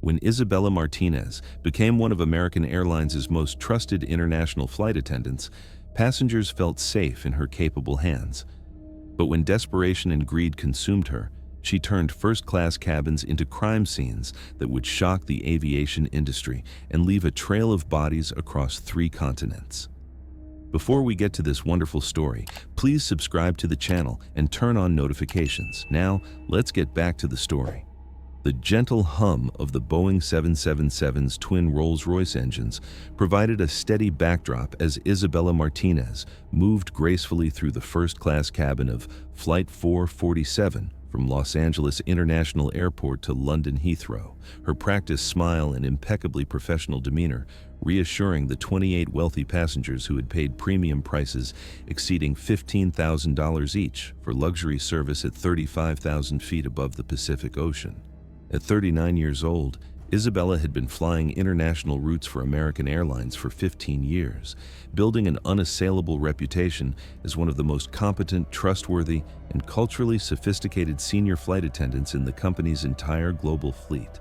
When Isabella Martinez became one of American Airlines' most trusted international flight attendants, passengers felt safe in her capable hands. But when desperation and greed consumed her, she turned first-class cabins into crime scenes that would shock the aviation industry and leave a trail of bodies across 3 continents. Before we get to this wonderful story, please subscribe to the channel and turn on notifications. Now, let's get back to the story. The gentle hum of the Boeing 777's twin Rolls-Royce engines provided a steady backdrop as Isabella Martinez moved gracefully through the first-class cabin of Flight 447 from Los Angeles International Airport to London Heathrow, her practiced smile and impeccably professional demeanor reassuring the 28 wealthy passengers who had paid premium prices exceeding $15,000 each for luxury service at 35,000 feet above the Pacific Ocean. At 39 years old, Isabella had been flying international routes for American Airlines for 15 years, building an unassailable reputation as one of the most competent, trustworthy, and culturally sophisticated senior flight attendants in the company's entire global fleet.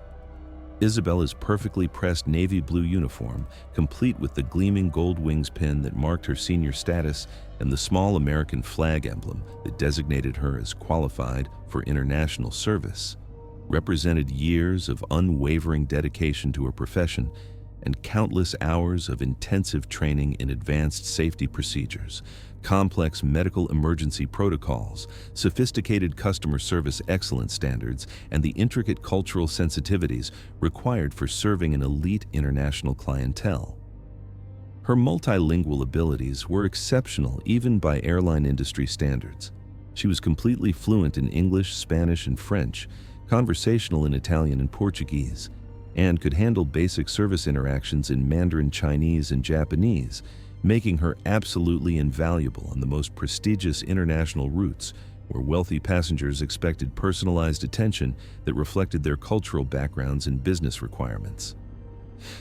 Isabella's perfectly pressed navy blue uniform, complete with the gleaming gold wings pin that marked her senior status and the small American flag emblem that designated her as qualified for international service, represented years of unwavering dedication to her profession and countless hours of intensive training in advanced safety procedures, complex medical emergency protocols, sophisticated customer service excellence standards, and the intricate cultural sensitivities required for serving an elite international clientele. Her multilingual abilities were exceptional even by airline industry standards. She was completely fluent in English, Spanish, and French, conversational in Italian and Portuguese, and could handle basic service interactions in Mandarin Chinese and Japanese, making her absolutely invaluable on the most prestigious international routes where wealthy passengers expected personalized attention that reflected their cultural backgrounds and business requirements.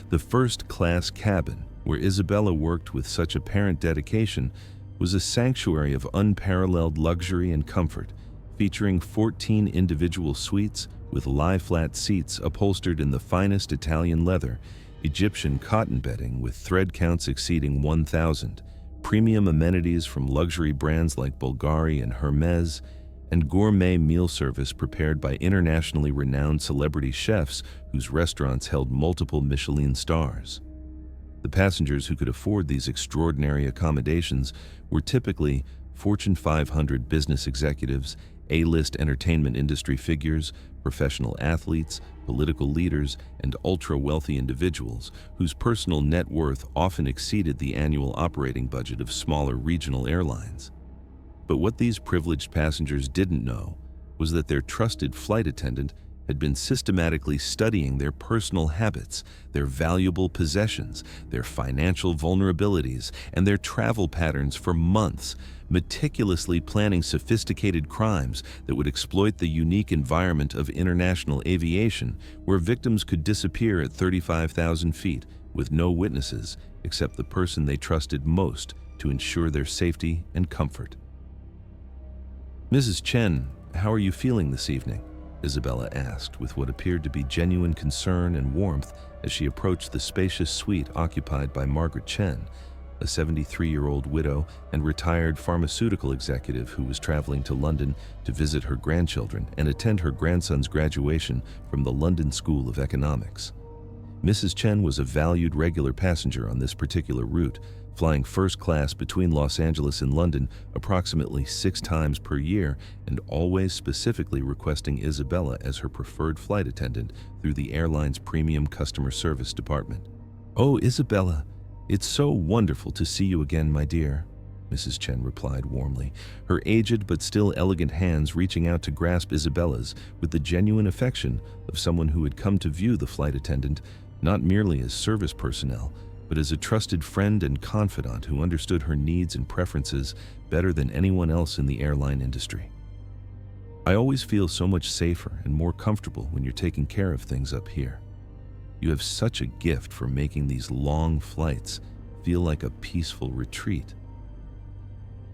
The first-class cabin, where Isabella worked with such apparent dedication, was a sanctuary of unparalleled luxury and comfort, featuring 14 individual suites with lie-flat seats upholstered in the finest Italian leather, Egyptian cotton bedding with thread counts exceeding 1,000, premium amenities from luxury brands like Bulgari and Hermes, and gourmet meal service prepared by internationally renowned celebrity chefs whose restaurants held multiple Michelin stars. The passengers who could afford these extraordinary accommodations were typically Fortune 500 business executives, A-list entertainment industry figures, professional athletes, political leaders, and ultra-wealthy individuals whose personal net worth often exceeded the annual operating budget of smaller regional airlines. But what these privileged passengers didn't know was that their trusted flight attendant had been systematically studying their personal habits, their valuable possessions, their financial vulnerabilities, and their travel patterns for months, meticulously planning sophisticated crimes that would exploit the unique environment of international aviation, where victims could disappear at 35,000 feet with no witnesses except the person they trusted most to ensure their safety and comfort. "Mrs. Chen, how are you feeling this evening?" Isabella asked with what appeared to be genuine concern and warmth as she approached the spacious suite occupied by Margaret Chen, a 73-year-old widow and retired pharmaceutical executive who was traveling to London to visit her grandchildren and attend her grandson's graduation from the London School of Economics. Mrs. Chen was a valued regular passenger on this particular route, flying first class between Los Angeles and London approximately 6 times per year and always specifically requesting Isabella as her preferred flight attendant through the airline's premium customer service department. "Oh, Isabella, it's so wonderful to see you again, my dear," Mrs. Chen replied warmly, her aged but still elegant hands reaching out to grasp Isabella's with the genuine affection of someone who had come to view the flight attendant not merely as service personnel, but as a trusted friend and confidant who understood her needs and preferences better than anyone else in the airline industry. "I always feel so much safer and more comfortable when you're taking care of things up here. You have such a gift for making these long flights feel like a peaceful retreat."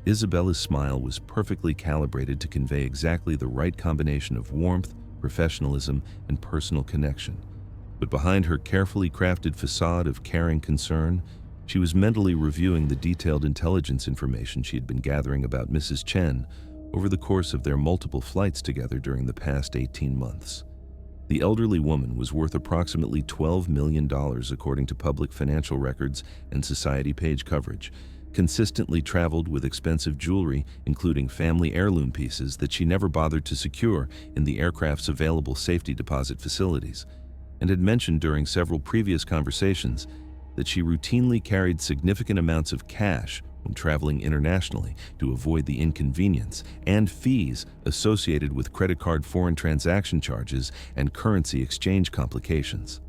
Isabella's smile was perfectly calibrated to convey exactly the right combination of warmth, professionalism, and personal connection. But behind her carefully crafted facade of caring concern, she was mentally reviewing the detailed intelligence information she had been gathering about Mrs. Chen over the course of their multiple flights together during the past 18 months. The elderly woman was worth approximately $12 million according to public financial records and society page coverage, consistently traveled with expensive jewelry, including family heirloom pieces that she never bothered to secure in the aircraft's available safety deposit facilities, and had mentioned during several previous conversations that she routinely carried significant amounts of cash when traveling internationally to avoid the inconvenience and fees associated with credit card foreign transaction charges and currency exchange complications.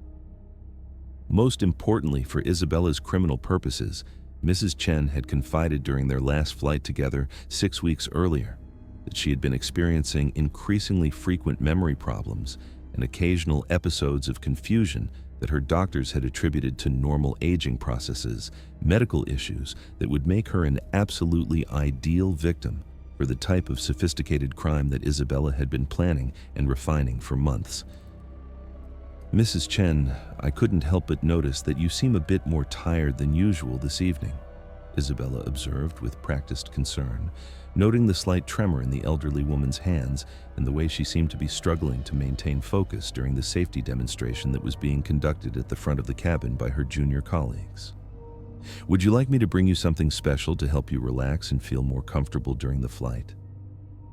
Most importantly for Isabella's criminal purposes, Mrs. Chen had confided during their last flight together 6 weeks earlier that she had been experiencing increasingly frequent memory problems and occasional episodes of confusion that her doctors had attributed to normal aging processes, medical issues that would make her an absolutely ideal victim for the type of sophisticated crime that Isabella had been planning and refining for months. "Mrs. Chen, I couldn't help but notice that you seem a bit more tired than usual this evening," Isabella observed with practiced concern, noting the slight tremor in the elderly woman's hands and the way she seemed to be struggling to maintain focus during the safety demonstration that was being conducted at the front of the cabin by her junior colleagues. "Would you like me to bring you something special to help you relax and feel more comfortable during the flight?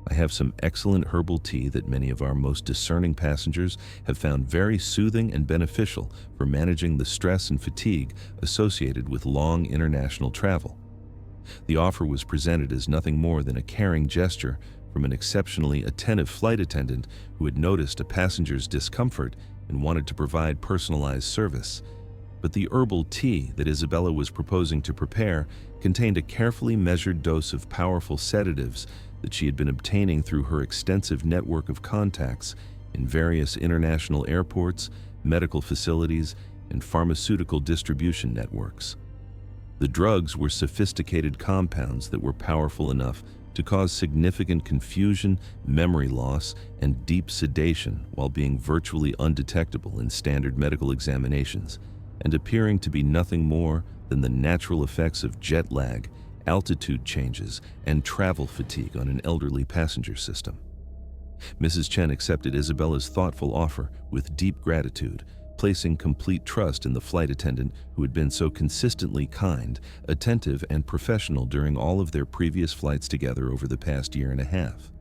I have some excellent herbal tea that many of our most discerning passengers have found very soothing and beneficial for managing the stress and fatigue associated with long international travel." The offer was presented as nothing more than a caring gesture from an exceptionally attentive flight attendant who had noticed a passenger's discomfort and wanted to provide personalized service. But the herbal tea that Isabella was proposing to prepare contained a carefully measured dose of powerful sedatives that she had been obtaining through her extensive network of contacts in various international airports, medical facilities, and pharmaceutical distribution networks. The drugs were sophisticated compounds that were powerful enough to cause significant confusion, memory loss, and deep sedation while being virtually undetectable in standard medical examinations, and appearing to be nothing more than the natural effects of jet lag, altitude changes, and travel fatigue on an elderly passenger system. Mrs. Chen accepted Isabella's thoughtful offer with deep gratitude, placing complete trust in the flight attendant who had been so consistently kind, attentive, and professional during all of their previous flights together over the past year and a half.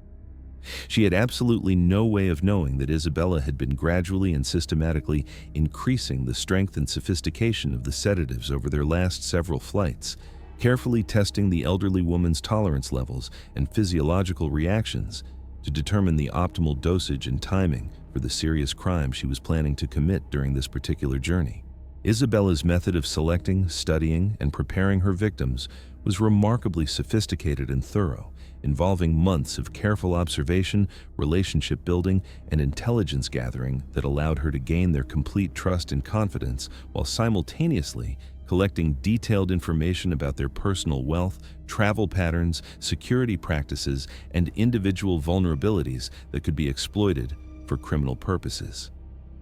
She had absolutely no way of knowing that Isabella had been gradually and systematically increasing the strength and sophistication of the sedatives over their last several flights, carefully testing the elderly woman's tolerance levels and physiological reactions to determine the optimal dosage and timing for the serious crime she was planning to commit during this particular journey. Isabella's method of selecting, studying, and preparing her victims was remarkably sophisticated and thorough, involving months of careful observation, relationship building, and intelligence gathering that allowed her to gain their complete trust and confidence while simultaneously collecting detailed information about their personal wealth, travel patterns, security practices, and individual vulnerabilities that could be exploited for criminal purposes.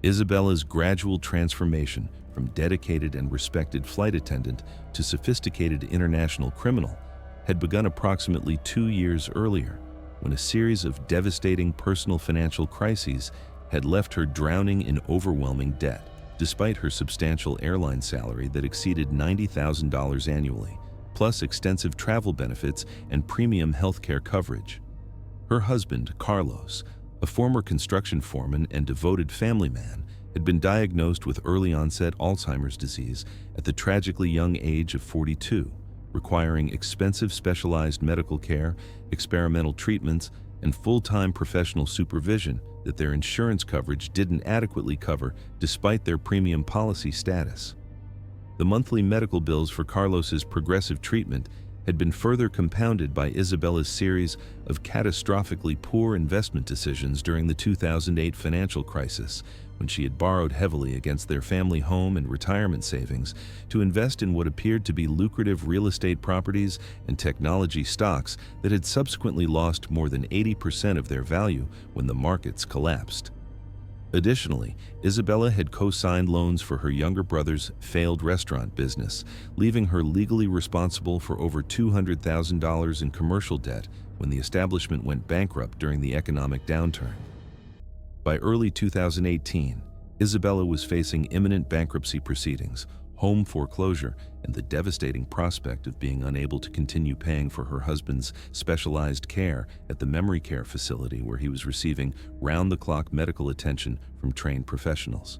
Isabella's gradual transformation from dedicated and respected flight attendant to sophisticated international criminal had begun approximately 2 years earlier, when a series of devastating personal financial crises had left her drowning in overwhelming debt, despite her substantial airline salary that exceeded $90,000 annually, plus extensive travel benefits and premium healthcare coverage. Her husband, Carlos, a former construction foreman and devoted family man, had been diagnosed with early-onset Alzheimer's disease at the tragically young age of 42, requiring expensive specialized medical care, experimental treatments, and full-time professional supervision that their insurance coverage didn't adequately cover despite their premium policy status. The monthly medical bills for Carlos's progressive treatment had been further compounded by Isabella's series of catastrophically poor investment decisions during the 2008 financial crisis, when she had borrowed heavily against their family home and retirement savings to invest in what appeared to be lucrative real estate properties and technology stocks that had subsequently lost more than 80% of their value when the markets collapsed. Additionally, Isabella had co-signed loans for her younger brother's failed restaurant business, leaving her legally responsible for over $200,000 in commercial debt when the establishment went bankrupt during the economic downturn. By early 2018, Isabella was facing imminent bankruptcy proceedings, home foreclosure, and the devastating prospect of being unable to continue paying for her husband's specialized care at the memory care facility where he was receiving round-the-clock medical attention from trained professionals.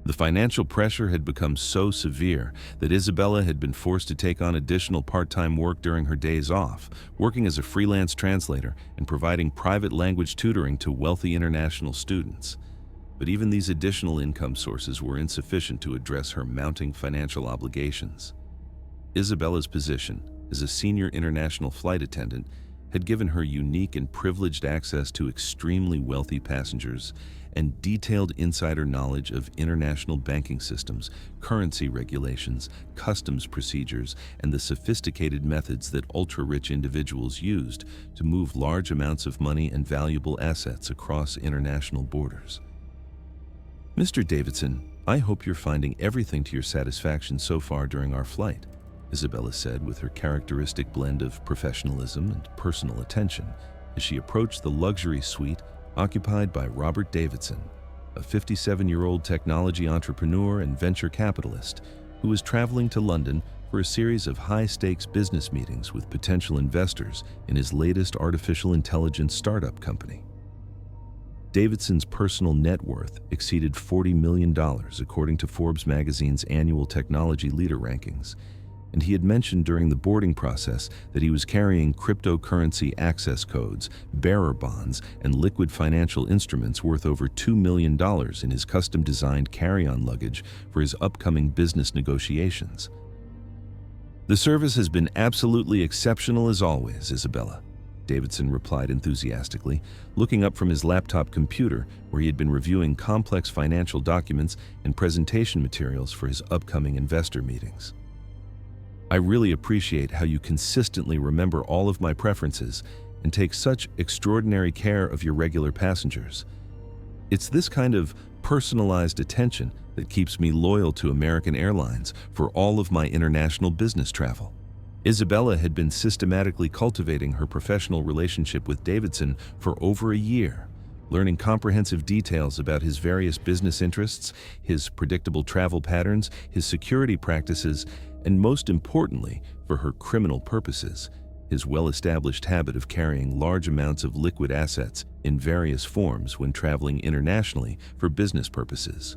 The financial pressure had become so severe that Isabella had been forced to take on additional part-time work during her days off, working as a freelance translator and providing private language tutoring to wealthy international students. But even these additional income sources were insufficient to address her mounting financial obligations. Isabella's position as a senior international flight attendant had given her unique and privileged access to extremely wealthy passengers and detailed insider knowledge of international banking systems, currency regulations, customs procedures, and the sophisticated methods that ultra-rich individuals used to move large amounts of money and valuable assets across international borders. "Mr. Davidson, I hope you're finding everything to your satisfaction so far during our flight," Isabella said with her characteristic blend of professionalism and personal attention as she approached the luxury suite occupied by Robert Davidson, a 57-year-old technology entrepreneur and venture capitalist who was traveling to London for a series of high-stakes business meetings with potential investors in his latest artificial intelligence startup company. Davidson's personal net worth exceeded $40 million according to Forbes magazine's annual technology leader rankings, and he had mentioned during the boarding process that he was carrying cryptocurrency access codes, bearer bonds, and liquid financial instruments worth over $2 million in his custom-designed carry-on luggage for his upcoming business negotiations. "The service has been absolutely exceptional as always, Isabella," Davidson replied enthusiastically, looking up from his laptop computer where he had been reviewing complex financial documents and presentation materials for his upcoming investor meetings. "I really appreciate how you consistently remember all of my preferences and take such extraordinary care of your regular passengers. It's this kind of personalized attention that keeps me loyal to American Airlines for all of my international business travel." Isabella had been systematically cultivating her professional relationship with Davidson for over a year, learning comprehensive details about his various business interests, his predictable travel patterns, his security practices, and most importantly, for her criminal purposes, his well-established habit of carrying large amounts of liquid assets in various forms when traveling internationally for business purposes.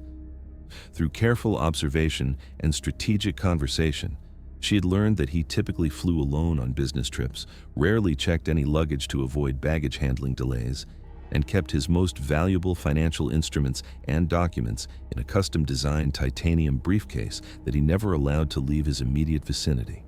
Through careful observation and strategic conversation, she had learned that he typically flew alone on business trips, rarely checked any luggage to avoid baggage handling delays, and kept his most valuable financial instruments and documents in a custom-designed titanium briefcase that he never allowed to leave his immediate vicinity.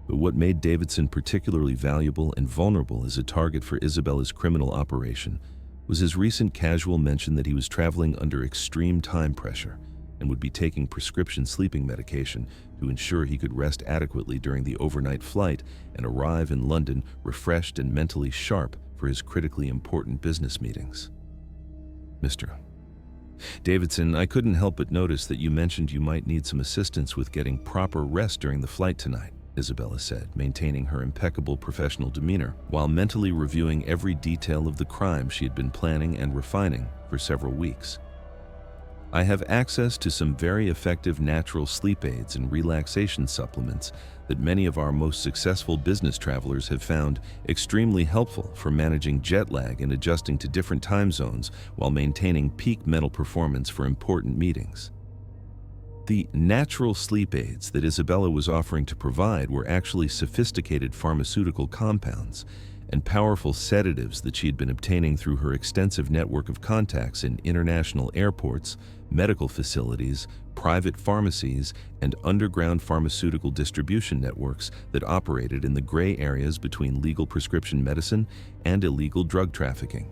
But what made Davidson particularly valuable and vulnerable as a target for Isabella's criminal operation was his recent casual mention that he was traveling under extreme time pressure and would be taking prescription sleeping medication to ensure he could rest adequately during the overnight flight and arrive in London refreshed and mentally sharp for his critically important business meetings. "Mr. Davidson, I couldn't help but notice that you mentioned you might need some assistance with getting proper rest during the flight tonight," Isabella said, maintaining her impeccable professional demeanor while mentally reviewing every detail of the crime she had been planning and refining for several weeks. "I have access to some very effective natural sleep aids and relaxation supplements that many of our most successful business travelers have found extremely helpful for managing jet lag and adjusting to different time zones while maintaining peak mental performance for important meetings." The natural sleep aids that Isabella was offering to provide were actually sophisticated pharmaceutical compounds and powerful sedatives that she had been obtaining through her extensive network of contacts in international airports, medical facilities, private pharmacies, and underground pharmaceutical distribution networks that operated in the gray areas between legal prescription medicine and illegal drug trafficking.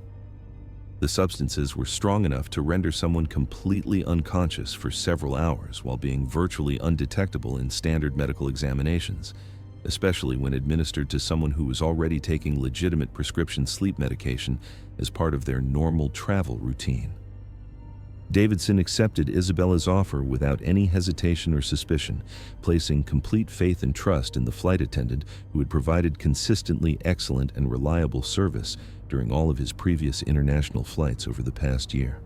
The substances were strong enough to render someone completely unconscious for several hours while being virtually undetectable in standard medical examinations, especially when administered to someone who was already taking legitimate prescription sleep medication as part of their normal travel routine. Davidson accepted Isabella's offer without any hesitation or suspicion, placing complete faith and trust in the flight attendant who had provided consistently excellent and reliable service during all of his previous international flights over the past year.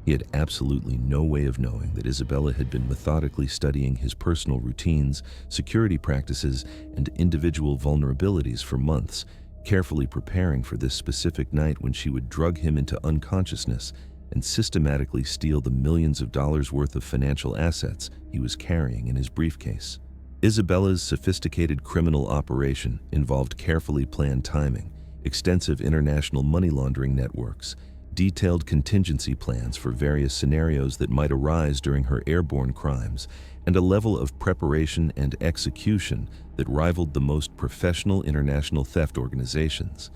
He had absolutely no way of knowing that Isabella had been methodically studying his personal routines, security practices, and individual vulnerabilities for months, carefully preparing for this specific night when she would drug him into unconsciousness and systematically steal the millions of dollars worth of financial assets he was carrying in his briefcase. Isabella's sophisticated criminal operation involved carefully planned timing, extensive international money laundering networks, detailed contingency plans for various scenarios that might arise during her airborne crimes, and a level of preparation and execution that rivaled the most professional international theft organizations.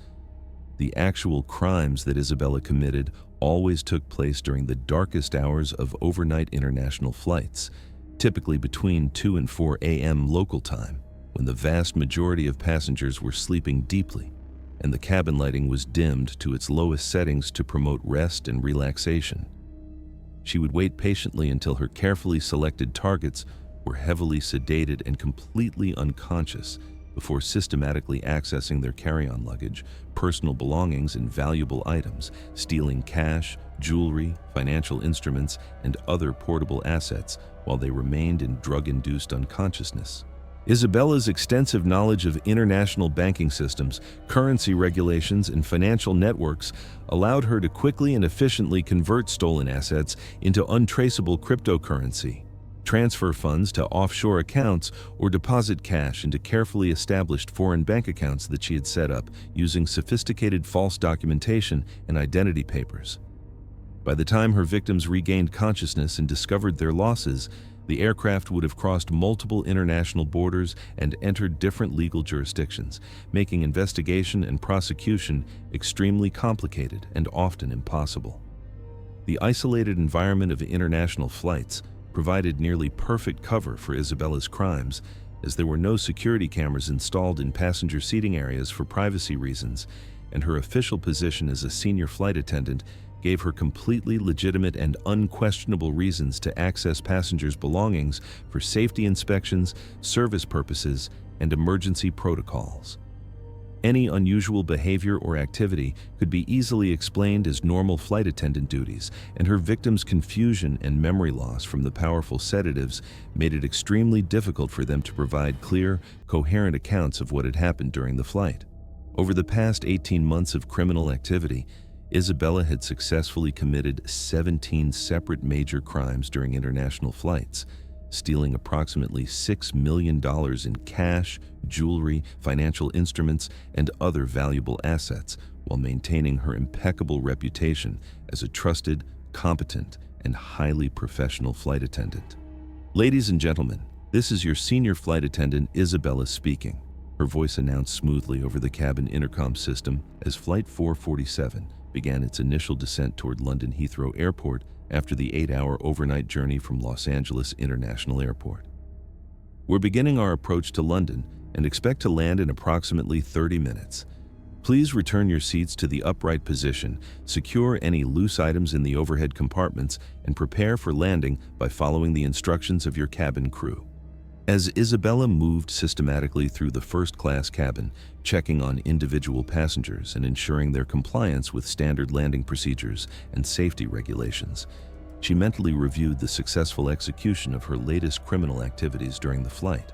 The actual crimes that Isabella committed always took place during the darkest hours of overnight international flights, typically between 2 and 4 a.m. local time, when the vast majority of passengers were sleeping deeply, and the cabin lighting was dimmed to its lowest settings to promote rest and relaxation. She would wait patiently until her carefully selected targets were heavily sedated and completely unconscious before systematically accessing their carry-on luggage, personal belongings, and valuable items, stealing cash, jewelry, financial instruments, and other portable assets while they remained in drug-induced unconsciousness. Isabella's extensive knowledge of international banking systems, currency regulations, and financial networks allowed her to quickly and efficiently convert stolen assets into untraceable cryptocurrency, transfer funds to offshore accounts, or deposit cash into carefully established foreign bank accounts that she had set up using sophisticated false documentation and identity papers. By the time her victims regained consciousness and discovered their losses, the aircraft would have crossed multiple international borders and entered different legal jurisdictions, making investigation and prosecution extremely complicated and often impossible. The isolated environment of international flights provided nearly perfect cover for Isabella's crimes, as there were no security cameras installed in passenger seating areas for privacy reasons, and her official position as a senior flight attendant gave her completely legitimate and unquestionable reasons to access passengers' belongings for safety inspections, service purposes, and emergency protocols. Any unusual behavior or activity could be easily explained as normal flight attendant duties, and her victims' confusion and memory loss from the powerful sedatives made it extremely difficult for them to provide clear, coherent accounts of what had happened during the flight. Over the past 18 months of criminal activity, Isabella had successfully committed 17 separate major crimes during international flights, stealing approximately $6 million in cash, jewelry, financial instruments, and other valuable assets, while maintaining her impeccable reputation as a trusted, competent, and highly professional flight attendant. Ladies and gentlemen, this is your senior flight attendant, Isabella speaking. Her voice announced smoothly over the cabin intercom system as Flight 447 began its initial descent toward London Heathrow Airport after the 8-hour overnight journey from Los Angeles International Airport. We're beginning our approach to London and expect to land in approximately 30 minutes. Please return your seats to the upright position, secure any loose items in the overhead compartments, and prepare for landing by following the instructions of your cabin crew. As Isabella moved systematically through the first-class cabin, checking on individual passengers and ensuring their compliance with standard landing procedures and safety regulations, she mentally reviewed the successful execution of her latest criminal activities during the flight.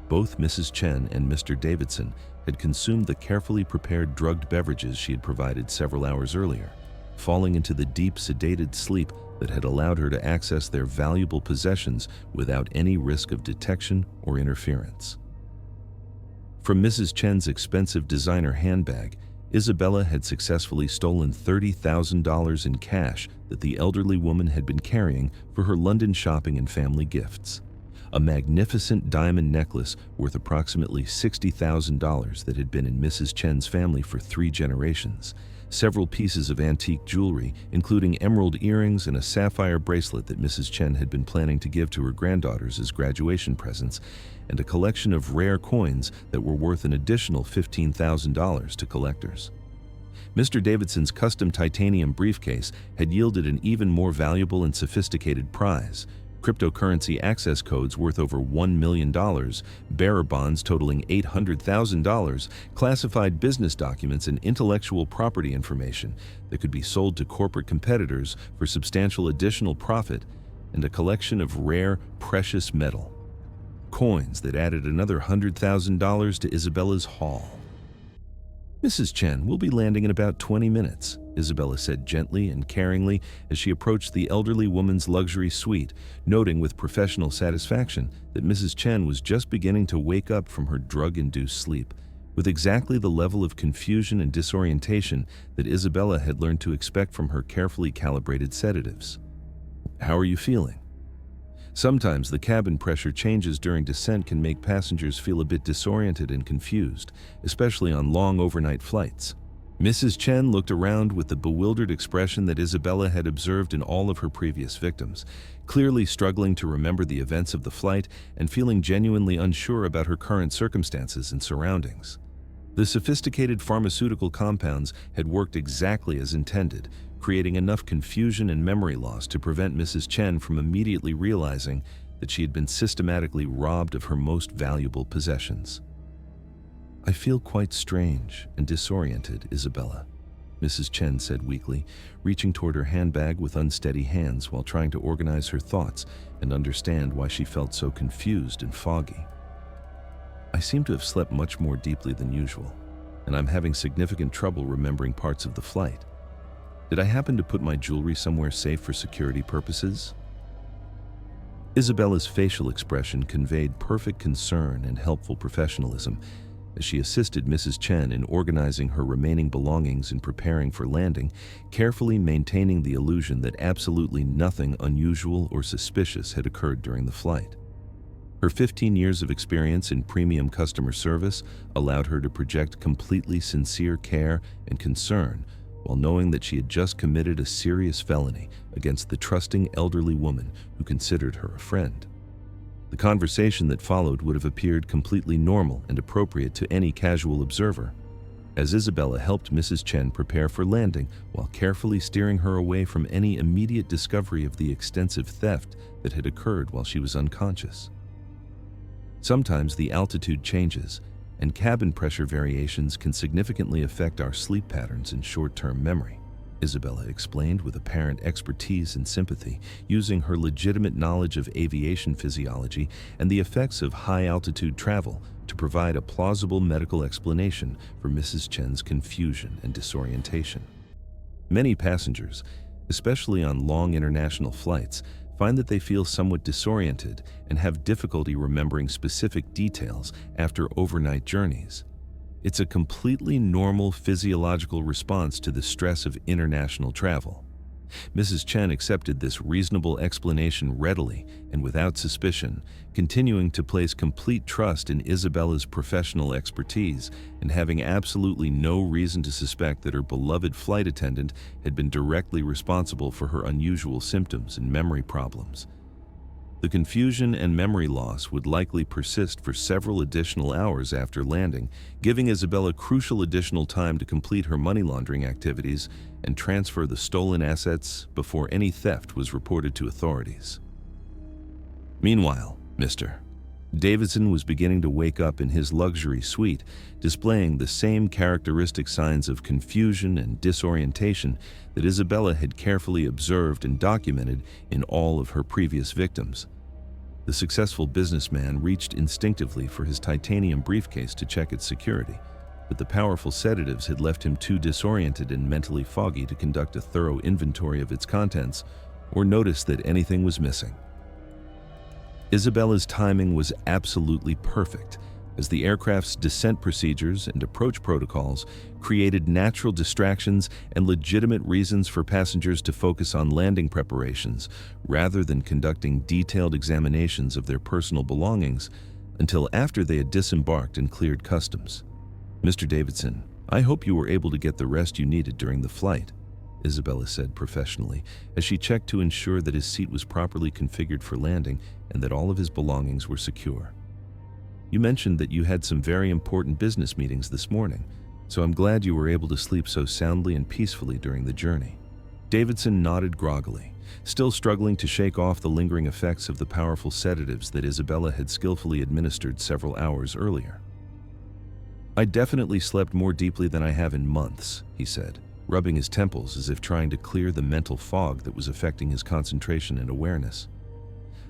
Both Mrs. Chen and Mr. Davidson had consumed the carefully prepared drugged beverages she had provided several hours earlier, falling into the deep, sedated sleep that had allowed her to access their valuable possessions without any risk of detection or interference. From Mrs. Chen's expensive designer handbag, Isabella had successfully stolen $30,000 in cash that the elderly woman had been carrying for her London shopping and family gifts. A magnificent diamond necklace worth approximately $60,000 that had been in Mrs. Chen's family for 3 generations, several pieces of antique jewelry, including emerald earrings and a sapphire bracelet that Mrs. Chen had been planning to give to her granddaughters as graduation presents, and a collection of rare coins that were worth an additional $15,000 to collectors. Mr. Davidson's custom titanium briefcase had yielded an even more valuable and sophisticated prize: cryptocurrency access codes worth over $1 million, bearer bonds totaling $800,000, classified business documents, and intellectual property information that could be sold to corporate competitors for substantial additional profit, and a collection of rare, precious metal. Coins that added another $100,000 to Isabella's haul. "Mrs. Chen will be landing in about 20 minutes, Isabella said gently and caringly as she approached the elderly woman's luxury suite, noting with professional satisfaction that Mrs. Chen was just beginning to wake up from her drug-induced sleep, with exactly the level of confusion and disorientation that Isabella had learned to expect from her carefully calibrated sedatives. "How are you feeling?" Sometimes the cabin pressure changes during descent can make passengers feel a bit disoriented and confused, especially on long overnight flights. Mrs. Chen looked around with the bewildered expression that Isabella had observed in all of her previous victims, clearly struggling to remember the events of the flight and feeling genuinely unsure about her current circumstances and surroundings. The sophisticated pharmaceutical compounds had worked exactly as intended, creating enough confusion and memory loss to prevent Mrs. Chen from immediately realizing that she had been systematically robbed of her most valuable possessions. "I feel quite strange and disoriented, Isabella," Mrs. Chen said weakly, reaching toward her handbag with unsteady hands while trying to organize her thoughts and understand why she felt so confused and foggy. "I seem to have slept much more deeply than usual, and I'm having significant trouble remembering parts of the flight. Did I happen to put my jewelry somewhere safe for security purposes?" Isabella's facial expression conveyed perfect concern and helpful professionalism as she assisted Mrs. Chen in organizing her remaining belongings and preparing for landing, carefully maintaining the illusion that absolutely nothing unusual or suspicious had occurred during the flight. Her 15 years of experience in premium customer service allowed her to project completely sincere care and concern while knowing that she had just committed a serious felony against the trusting elderly woman who considered her a friend. The conversation that followed would have appeared completely normal and appropriate to any casual observer, as Isabella helped Mrs. Chen prepare for landing while carefully steering her away from any immediate discovery of the extensive theft that had occurred while she was unconscious. Sometimes the altitude changes, and cabin pressure variations can significantly affect our sleep patterns and short-term memory, Isabella explained with apparent expertise and sympathy, using her legitimate knowledge of aviation physiology and the effects of high-altitude travel to provide a plausible medical explanation for Mrs. Chen's confusion and disorientation. Many passengers, especially on long international flights, find that they feel somewhat disoriented and have difficulty remembering specific details after overnight journeys. It's a completely normal physiological response to the stress of international travel. Mrs. Chen accepted this reasonable explanation readily and without suspicion, continuing to place complete trust in Isabella's professional expertise and having absolutely no reason to suspect that her beloved flight attendant had been directly responsible for her unusual symptoms and memory problems. The confusion and memory loss would likely persist for several additional hours after landing, giving Isabella crucial additional time to complete her money laundering activities and transfer the stolen assets before any theft was reported to authorities. Meanwhile, Mr. Davidson was beginning to wake up in his luxury suite, displaying the same characteristic signs of confusion and disorientation that Isabella had carefully observed and documented in all of her previous victims. The successful businessman reached instinctively for his titanium briefcase to check its security, but the powerful sedatives had left him too disoriented and mentally foggy to conduct a thorough inventory of its contents or notice that anything was missing. Isabella's timing was absolutely perfect, as the aircraft's descent procedures and approach protocols created natural distractions and legitimate reasons for passengers to focus on landing preparations rather than conducting detailed examinations of their personal belongings until after they had disembarked and cleared customs. "Mr. Davidson, I hope you were able to get the rest you needed during the flight," Isabella said professionally, as she checked to ensure that his seat was properly configured for landing and that all of his belongings were secure. "You mentioned that you had some very important business meetings this morning. So I'm glad you were able to sleep so soundly and peacefully during the journey." Davidson nodded groggily, still struggling to shake off the lingering effects of the powerful sedatives that Isabella had skillfully administered several hours earlier. "I definitely slept more deeply than I have in months," he said, rubbing his temples as if trying to clear the mental fog that was affecting his concentration and awareness.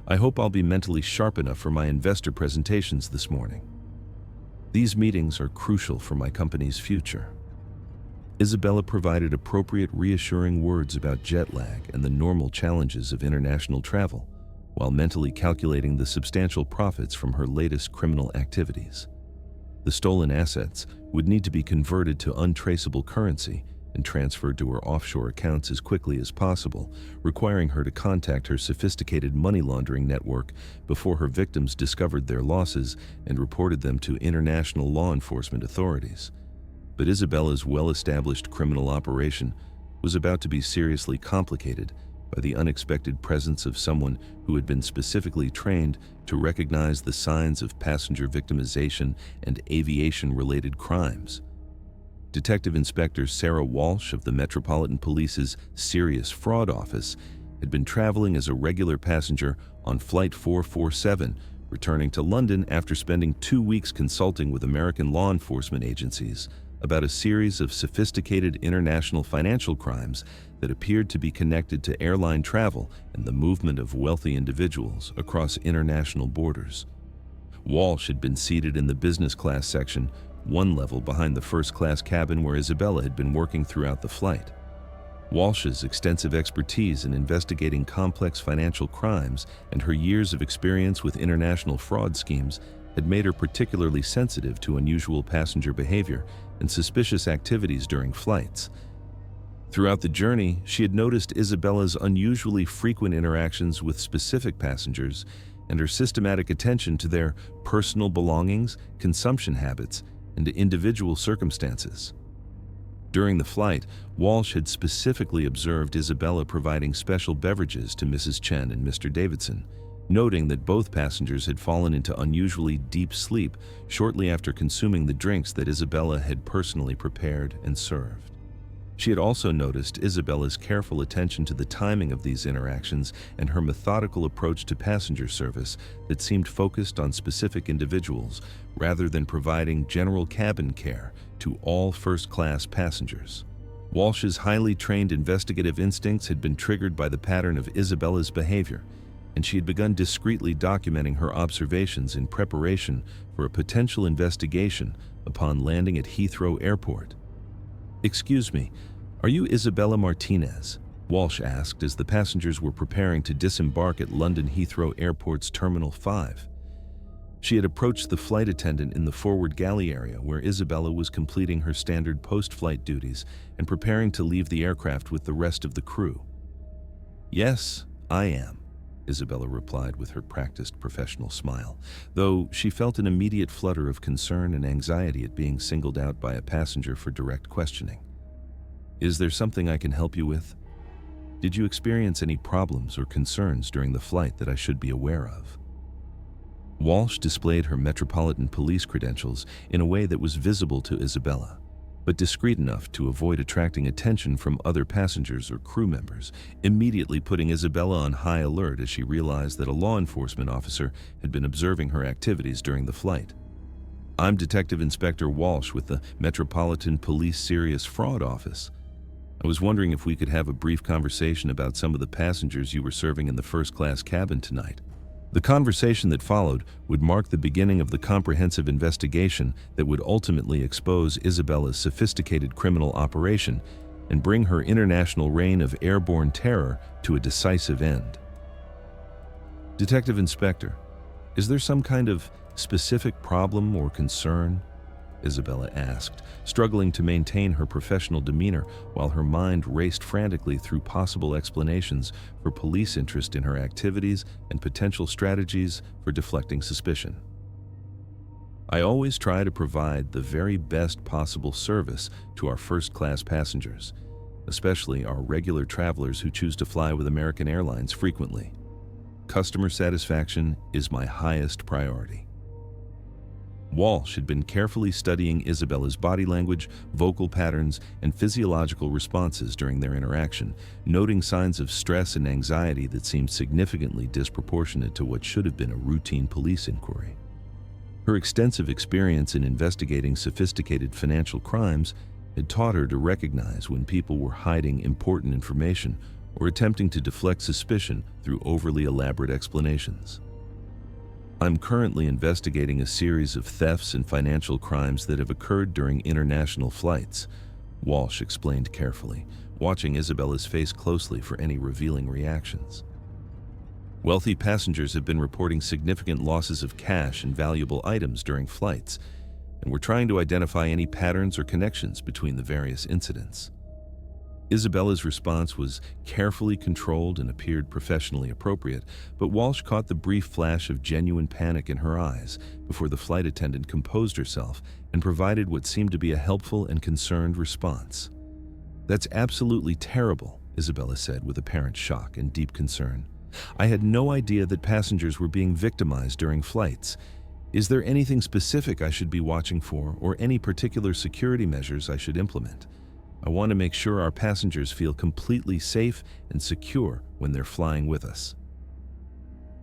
"I hope I'll be mentally sharp enough for my investor presentations this morning. These meetings are crucial for my company's future." Isabella provided appropriate reassuring words about jet lag and the normal challenges of international travel, while mentally calculating the substantial profits from her latest criminal activities. The stolen assets would need to be converted to untraceable currency and transferred to her offshore accounts as quickly as possible, requiring her to contact her sophisticated money laundering network before her victims discovered their losses and reported them to international law enforcement authorities. But Isabella's well-established criminal operation was about to be seriously complicated by the unexpected presence of someone who had been specifically trained to recognize the signs of passenger victimization and aviation-related crimes. Detective Inspector Sarah Walsh of the Metropolitan Police's Serious Fraud Office had been traveling as a regular passenger on Flight 447, returning to London after spending 2 weeks consulting with American law enforcement agencies about a series of sophisticated international financial crimes that appeared to be connected to airline travel and the movement of wealthy individuals across international borders. Walsh had been seated in the business class section, one level behind the first-class cabin where Isabella had been working throughout the flight. Walsh's extensive expertise in investigating complex financial crimes and her years of experience with international fraud schemes had made her particularly sensitive to unusual passenger behavior and suspicious activities during flights. Throughout the journey, she had noticed Isabella's unusually frequent interactions with specific passengers and her systematic attention to their personal belongings, consumption habits, and individual circumstances. During the flight, Walsh had specifically observed Isabella providing special beverages to Mrs. Chen and Mr. Davidson, noting that both passengers had fallen into unusually deep sleep shortly after consuming the drinks that Isabella had personally prepared and served. She had also noticed Isabella's careful attention to the timing of these interactions and her methodical approach to passenger service that seemed focused on specific individuals rather than providing general cabin care to all first-class passengers. Walsh's highly trained investigative instincts had been triggered by the pattern of Isabella's behavior, and she had begun discreetly documenting her observations in preparation for a potential investigation upon landing at Heathrow Airport. "Excuse me, are you Isabella Martinez?" Walsh asked as the passengers were preparing to disembark at London Heathrow Airport's Terminal 5. She had approached the flight attendant in the forward galley area where Isabella was completing her standard post-flight duties and preparing to leave the aircraft with the rest of the crew. "Yes, I am," Isabella replied with her practiced professional smile, though she felt an immediate flutter of concern and anxiety at being singled out by a passenger for direct questioning. "Is there something I can help you with? Did you experience any problems or concerns during the flight that I should be aware of?" Walsh displayed her Metropolitan Police credentials in a way that was visible to Isabella, but discreet enough to avoid attracting attention from other passengers or crew members, immediately putting Isabella on high alert as she realized that a law enforcement officer had been observing her activities during the flight. "I'm Detective Inspector Walsh with the Metropolitan Police Serious Fraud Office. I was wondering if we could have a brief conversation about some of the passengers you were serving in the first-class cabin tonight." The conversation that followed would mark the beginning of the comprehensive investigation that would ultimately expose Isabella's sophisticated criminal operation and bring her international reign of airborne terror to a decisive end. "Detective Inspector, is there some kind of specific problem or concern?" Isabella asked, struggling to maintain her professional demeanor while her mind raced frantically through possible explanations for police interest in her activities and potential strategies for deflecting suspicion. "I always try to provide the very best possible service to our first-class passengers, especially our regular travelers who choose to fly with American Airlines frequently. Customer satisfaction is my highest priority." Walsh had been carefully studying Isabella's body language, vocal patterns, and physiological responses during their interaction, noting signs of stress and anxiety that seemed significantly disproportionate to what should have been a routine police inquiry. Her extensive experience in investigating sophisticated financial crimes had taught her to recognize when people were hiding important information or attempting to deflect suspicion through overly elaborate explanations. "I'm currently investigating a series of thefts and financial crimes that have occurred during international flights," Walsh explained carefully, watching Isabella's face closely for any revealing reactions. "Wealthy passengers have been reporting significant losses of cash and valuable items during flights, and we're trying to identify any patterns or connections between the various incidents." Isabella's response was carefully controlled and appeared professionally appropriate, but Walsh caught the brief flash of genuine panic in her eyes before the flight attendant composed herself and provided what seemed to be a helpful and concerned response. "That's absolutely terrible," Isabella said with apparent shock and deep concern. "I had no idea that passengers were being victimized during flights. Is there anything specific I should be watching for, or any particular security measures I should implement? I want to make sure our passengers feel completely safe and secure when they're flying with us."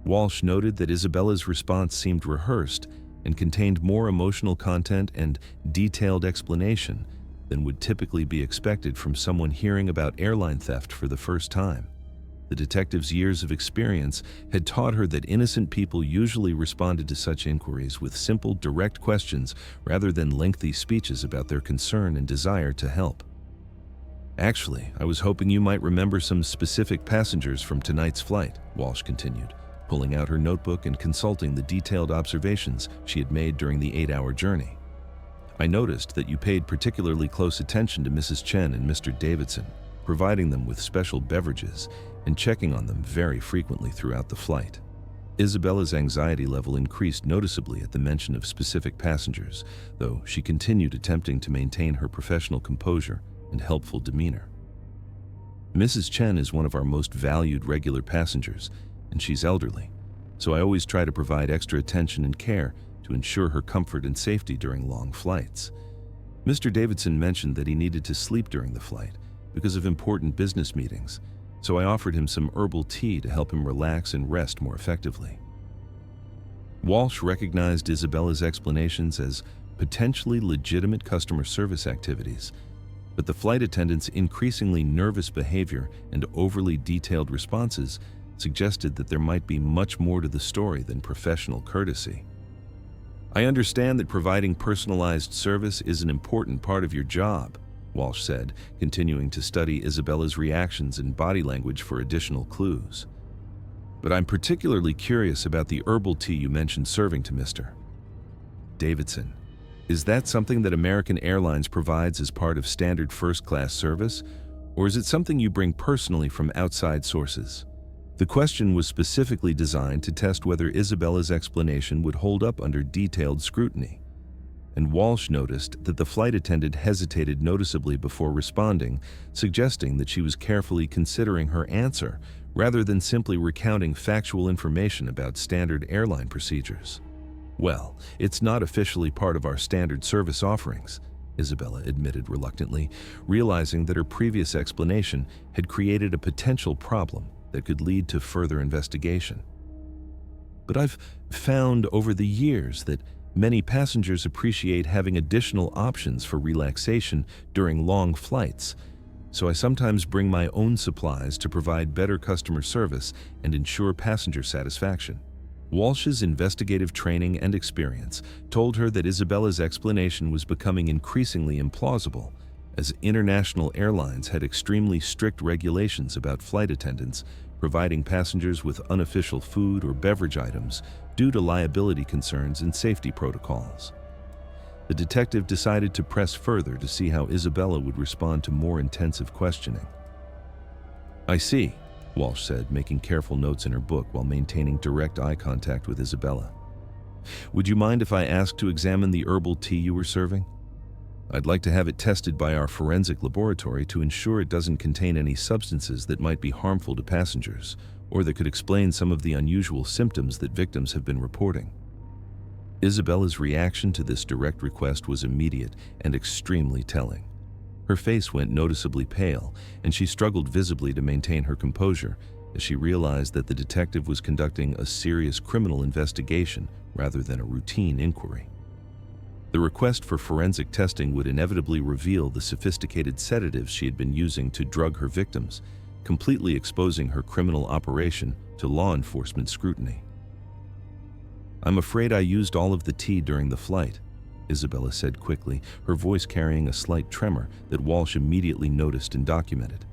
Walsh noted that Isabella's response seemed rehearsed and contained more emotional content and detailed explanation than would typically be expected from someone hearing about airline theft for the first time. The detective's years of experience had taught her that innocent people usually responded to such inquiries with simple, direct questions rather than lengthy speeches about their concern and desire to help. "Actually, I was hoping you might remember some specific passengers from tonight's flight," Walsh continued, pulling out her notebook and consulting the detailed observations she had made during the 8-hour journey. "I noticed that you paid particularly close attention to Mrs. Chen and Mr. Davidson, providing them with special beverages and checking on them very frequently throughout the flight." Isabella's anxiety level increased noticeably at the mention of specific passengers, though she continued attempting to maintain her professional composure and helpful demeanor. "Mrs. Chen is one of our most valued regular passengers, and she's elderly, so I always try to provide extra attention and care to ensure her comfort and safety during long flights. Mr. Davidson mentioned that he needed to sleep during the flight because of important business meetings, so I offered him some herbal tea to help him relax and rest more effectively." Walsh recognized Isabella's explanations as potentially legitimate customer service activities, but the flight attendant's increasingly nervous behavior and overly detailed responses suggested that there might be much more to the story than professional courtesy. "I understand that providing personalized service is an important part of your job," Walsh said, continuing to study Isabella's reactions and body language for additional clues. "But I'm particularly curious about the herbal tea you mentioned serving to Mr. Davidson. Is that something that American Airlines provides as part of standard first-class service, or is it something you bring personally from outside sources?" The question was specifically designed to test whether Isabella's explanation would hold up under detailed scrutiny, and Walsh noticed that the flight attendant hesitated noticeably before responding, suggesting that she was carefully considering her answer rather than simply recounting factual information about standard airline procedures. "Well, it's not officially part of our standard service offerings," Isabella admitted reluctantly, realizing that her previous explanation had created a potential problem that could lead to further investigation. "But I've found over the years that many passengers appreciate having additional options for relaxation during long flights, so I sometimes bring my own supplies to provide better customer service and ensure passenger satisfaction." Walsh's investigative training and experience told her that Isabella's explanation was becoming increasingly implausible, as international airlines had extremely strict regulations about flight attendants providing passengers with unofficial food or beverage items due to liability concerns and safety protocols. The detective decided to press further to see how Isabella would respond to more intensive questioning. "I see," Walsh said, making careful notes in her book while maintaining direct eye contact with Isabella. "Would you mind if I asked to examine the herbal tea you were serving? I'd like to have it tested by our forensic laboratory to ensure it doesn't contain any substances that might be harmful to passengers or that could explain some of the unusual symptoms that victims have been reporting." Isabella's reaction to this direct request was immediate and extremely telling. Her face went noticeably pale, and she struggled visibly to maintain her composure as she realized that the detective was conducting a serious criminal investigation rather than a routine inquiry. The request for forensic testing would inevitably reveal the sophisticated sedatives she had been using to drug her victims, completely exposing her criminal operation to law enforcement scrutiny. "I'm afraid I used all of the tea during the flight," Isabella said quickly, her voice carrying a slight tremor that Walsh immediately noticed and documented.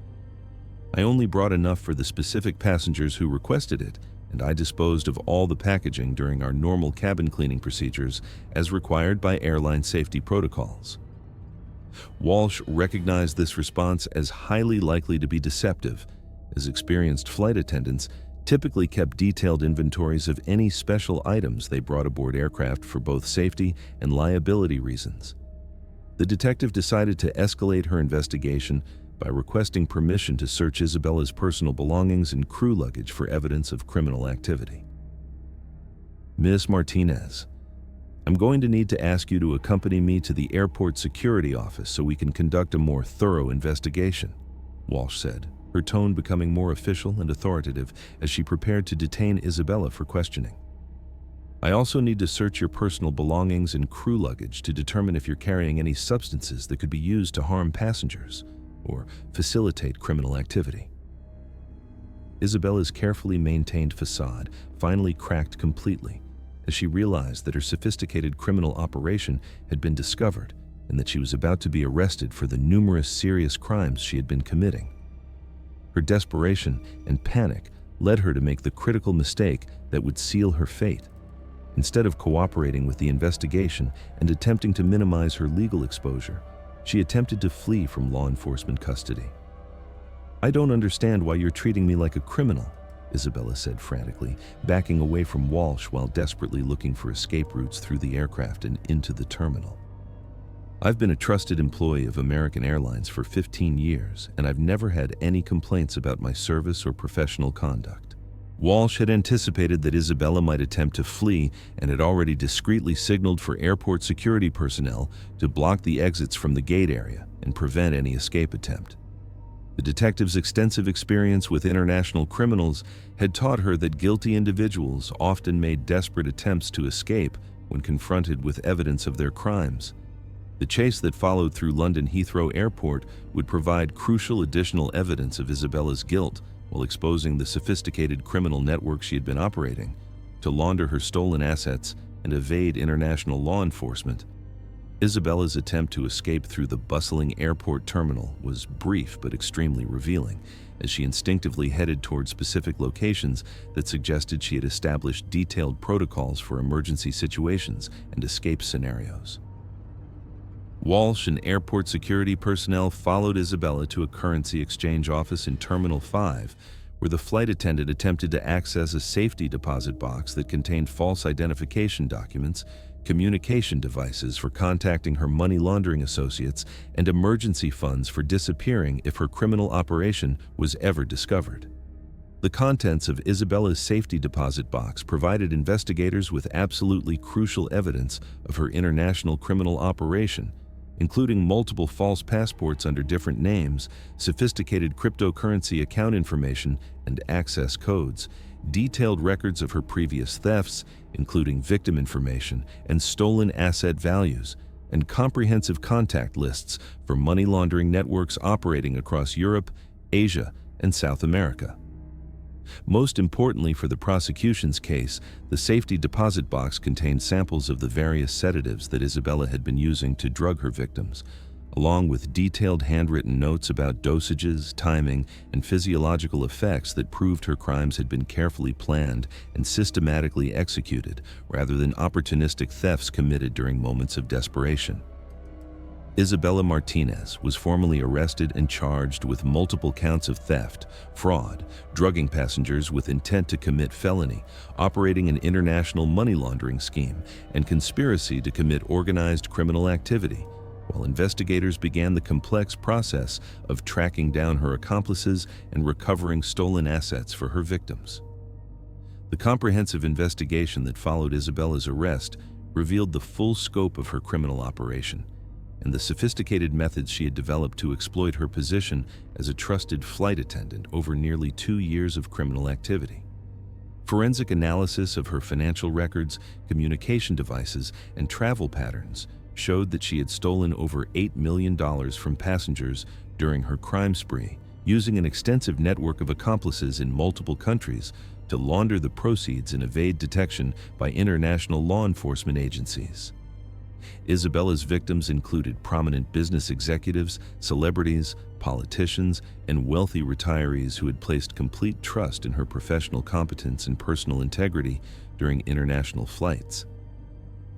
"I only brought enough for the specific passengers who requested it, and I disposed of all the packaging during our normal cabin cleaning procedures as required by airline safety protocols." Walsh recognized this response as highly likely to be deceptive, as experienced flight attendants typically kept detailed inventories of any special items they brought aboard aircraft for both safety and liability reasons. The detective decided to escalate her investigation by requesting permission to search Isabella's personal belongings and crew luggage for evidence of criminal activity. "Miss Martinez, I'm going to need to ask you to accompany me to the airport security office so we can conduct a more thorough investigation," Walsh said, her tone becoming more official and authoritative as she prepared to detain Isabella for questioning. "I also need to search your personal belongings and crew luggage to determine if you're carrying any substances that could be used to harm passengers or facilitate criminal activity." Isabella's carefully maintained facade finally cracked completely as she realized that her sophisticated criminal operation had been discovered and that she was about to be arrested for the numerous serious crimes she had been committing. Her desperation and panic led her to make the critical mistake that would seal her fate. Instead of cooperating with the investigation and attempting to minimize her legal exposure, she attempted to flee from law enforcement custody. "I don't understand why you're treating me like a criminal," Isabella said frantically, backing away from Walsh while desperately looking for escape routes through the aircraft and into the terminal. "I've been a trusted employee of American Airlines for 15 years, and I've never had any complaints about my service or professional conduct." Walsh had anticipated that Isabella might attempt to flee and had already discreetly signaled for airport security personnel to block the exits from the gate area and prevent any escape attempt. The detective's extensive experience with international criminals had taught her that guilty individuals often made desperate attempts to escape when confronted with evidence of their crimes. The chase that followed through London Heathrow Airport would provide crucial additional evidence of Isabella's guilt while exposing the sophisticated criminal network she had been operating to launder her stolen assets and evade international law enforcement. Isabella's attempt to escape through the bustling airport terminal was brief but extremely revealing, as she instinctively headed toward specific locations that suggested she had established detailed protocols for emergency situations and escape scenarios. Walsh and airport security personnel followed Isabella to a currency exchange office in Terminal 5, where the flight attendant attempted to access a safety deposit box that contained false identification documents, communication devices for contacting her money laundering associates, and emergency funds for disappearing if her criminal operation was ever discovered. The contents of Isabella's safety deposit box provided investigators with absolutely crucial evidence of her international criminal operation, including multiple false passports under different names, sophisticated cryptocurrency account information and access codes, detailed records of her previous thefts, including victim information and stolen asset values, and comprehensive contact lists for money laundering networks operating across Europe, Asia, and South America. Most importantly for the prosecution's case, the safety deposit box contained samples of the various sedatives that Isabella had been using to drug her victims, along with detailed handwritten notes about dosages, timing, and physiological effects that proved her crimes had been carefully planned and systematically executed, rather than opportunistic thefts committed during moments of desperation. Isabella Martinez was formally arrested and charged with multiple counts of theft, fraud, drugging passengers with intent to commit felony, operating an international money laundering scheme, and conspiracy to commit organized criminal activity, while investigators began the complex process of tracking down her accomplices and recovering stolen assets for her victims. The comprehensive investigation that followed Isabella's arrest revealed the full scope of her criminal operation and the sophisticated methods she had developed to exploit her position as a trusted flight attendant over nearly 2 years of criminal activity. Forensic analysis of her financial records, communication devices, and travel patterns showed that she had stolen over $8 million from passengers during her crime spree, using an extensive network of accomplices in multiple countries to launder the proceeds and evade detection by international law enforcement agencies. Isabella's victims included prominent business executives, celebrities, politicians, and wealthy retirees who had placed complete trust in her professional competence and personal integrity during international flights.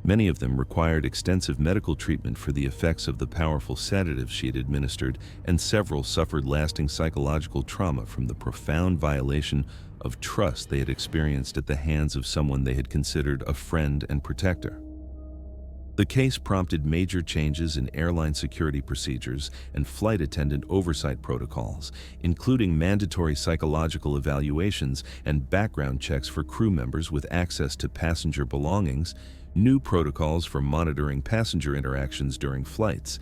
Many of them required extensive medical treatment for the effects of the powerful sedatives she had administered, and several suffered lasting psychological trauma from the profound violation of trust they had experienced at the hands of someone they had considered a friend and protector. The case prompted major changes in airline security procedures and flight attendant oversight protocols, including mandatory psychological evaluations and background checks for crew members with access to passenger belongings, new protocols for monitoring passenger interactions during flights,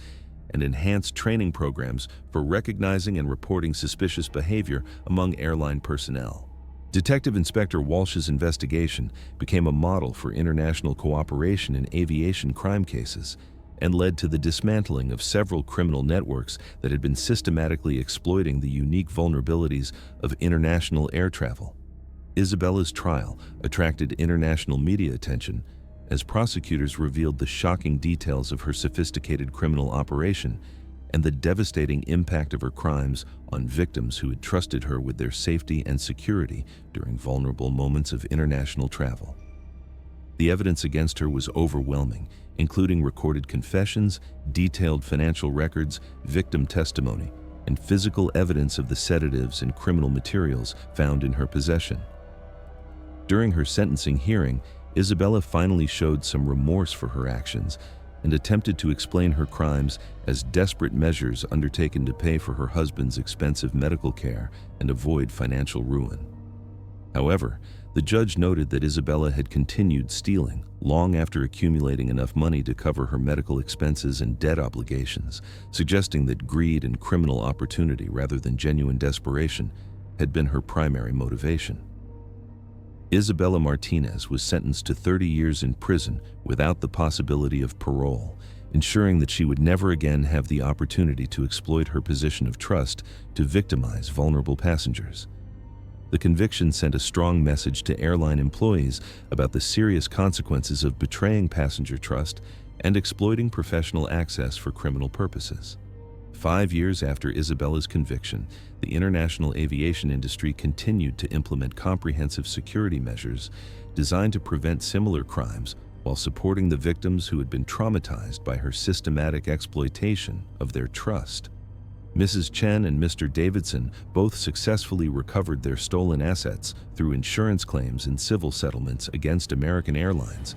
and enhanced training programs for recognizing and reporting suspicious behavior among airline personnel. Detective Inspector Walsh's investigation became a model for international cooperation in aviation crime cases and led to the dismantling of several criminal networks that had been systematically exploiting the unique vulnerabilities of international air travel. Isabella's trial attracted international media attention as prosecutors revealed the shocking details of her sophisticated criminal operation and the devastating impact of her crimes on victims who had trusted her with their safety and security during vulnerable moments of international travel. The evidence against her was overwhelming, including recorded confessions, detailed financial records, victim testimony, and physical evidence of the sedatives and criminal materials found in her possession. During her sentencing hearing, Isabella finally showed some remorse for her actions and attempted to explain her crimes as desperate measures undertaken to pay for her husband's expensive medical care and avoid financial ruin. However, the judge noted that Isabella had continued stealing long after accumulating enough money to cover her medical expenses and debt obligations, suggesting that greed and criminal opportunity rather than genuine desperation had been her primary motivation. Isabella Martinez was sentenced to 30 years in prison without the possibility of parole, ensuring that she would never again have the opportunity to exploit her position of trust to victimize vulnerable passengers. The conviction sent a strong message to airline employees about the serious consequences of betraying passenger trust and exploiting professional access for criminal purposes. 5 years after Isabella's conviction, the international aviation industry continued to implement comprehensive security measures designed to prevent similar crimes while supporting the victims who had been traumatized by her systematic exploitation of their trust. Mrs. Chen and Mr. Davidson both successfully recovered their stolen assets through insurance claims and civil settlements against American Airlines,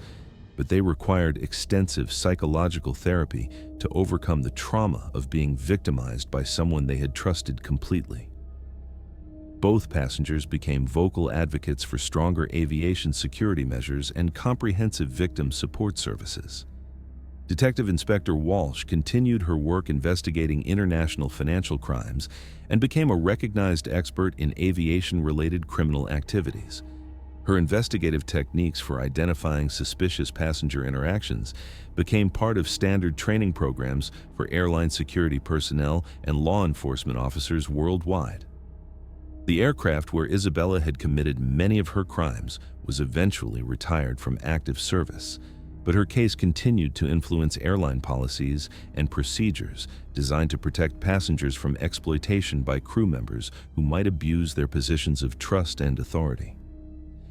but they required extensive psychological therapy to overcome the trauma of being victimized by someone they had trusted completely. Both passengers became vocal advocates for stronger aviation security measures and comprehensive victim support services. Detective Inspector Walsh continued her work investigating international financial crimes and became a recognized expert in aviation-related criminal activities. Her investigative techniques for identifying suspicious passenger interactions became part of standard training programs for airline security personnel and law enforcement officers worldwide. The aircraft where Isabella had committed many of her crimes was eventually retired from active service, but her case continued to influence airline policies and procedures designed to protect passengers from exploitation by crew members who might abuse their positions of trust and authority.